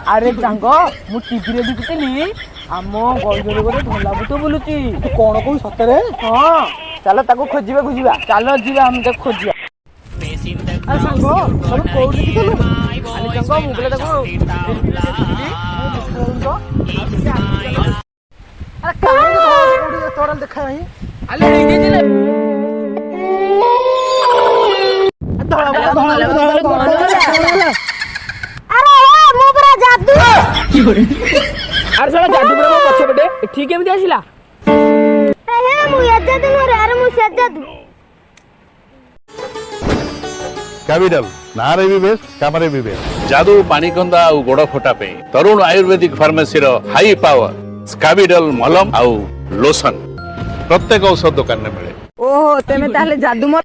अरे सांग मु टीवी रे देखुଥିଲି आम गईरे गोटे धला भूत बुलुची तू कौन कहू सतरे? हाँ चल ताको खोजिबा खोजिबा चल जीवा हम ताको खोजिया। अरे सांग सब कोउठी देखलु? अरे सांग मु बोले ताको अरे कोउठी तोरा देखा नहीं? अरे नहीं दिले अरे साला जादू ब्रह्म पछे पटे ठीक एमती आसिला हे मु या जादू रे अरे मु से जादू कैपिटल नारे भी बेस कामरे भी बेस जादू पानीकंदा और गोड़ फोटा पे तरुण आयुर्वेदिक फार्मेसी रो हाई पावर स्काबिडल मलम आउ लोशन प्रत्येक औषध दुकान में मिले। ओहो तेमे ताले जादू मत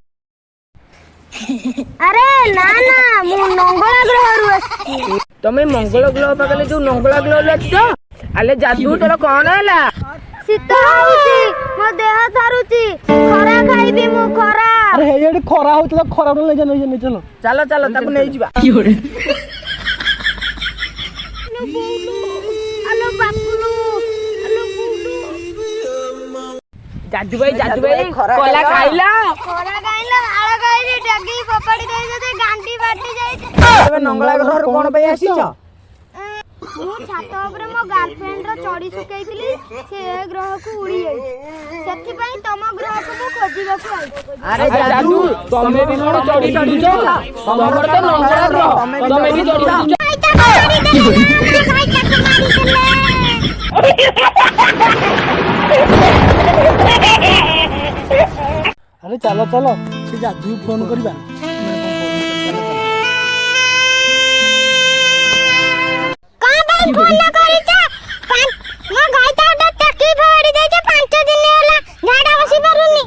अरे ना ना मु नंगला ग्रह रु आसी तमे मंगल ग्रह पाकले जो नंगला ग्रह लच तो अले जादू तोर कोन हला शीत होउची मो देह थारुची खरा खाइबी मु खरा। अरे हे एडी खरा होतला खरा ले जाने चलो चलो चलो ताको नै जिबा हेलो बापुलू हेलो बुलू जादू भाई कोला खाइला खरा गाइला आळ गाइली डगी पपड़ी देई दे गांडी बाटी जाई तमे नंगला ग्रह रो कोन पई आसी छ मु छात ऊपर मो गर्लफ्रेंड रो चोड़ी सुकेइतली से ग्रह को उड़ी जाई सेति पई तम ग्रह को मु खोजिबा को आई। अरे जादू तमे भी कोन चोड़ी चढ़ी छ तमर तो नंगला ग्रह तमे भी चोड़ी चढ़ी अरे चलो चलो से जादू फोन करबा फोन ना करी छ मो गाइता टकी फोड़ी दे छ 5 दिन होला झाडा बसी पारुनी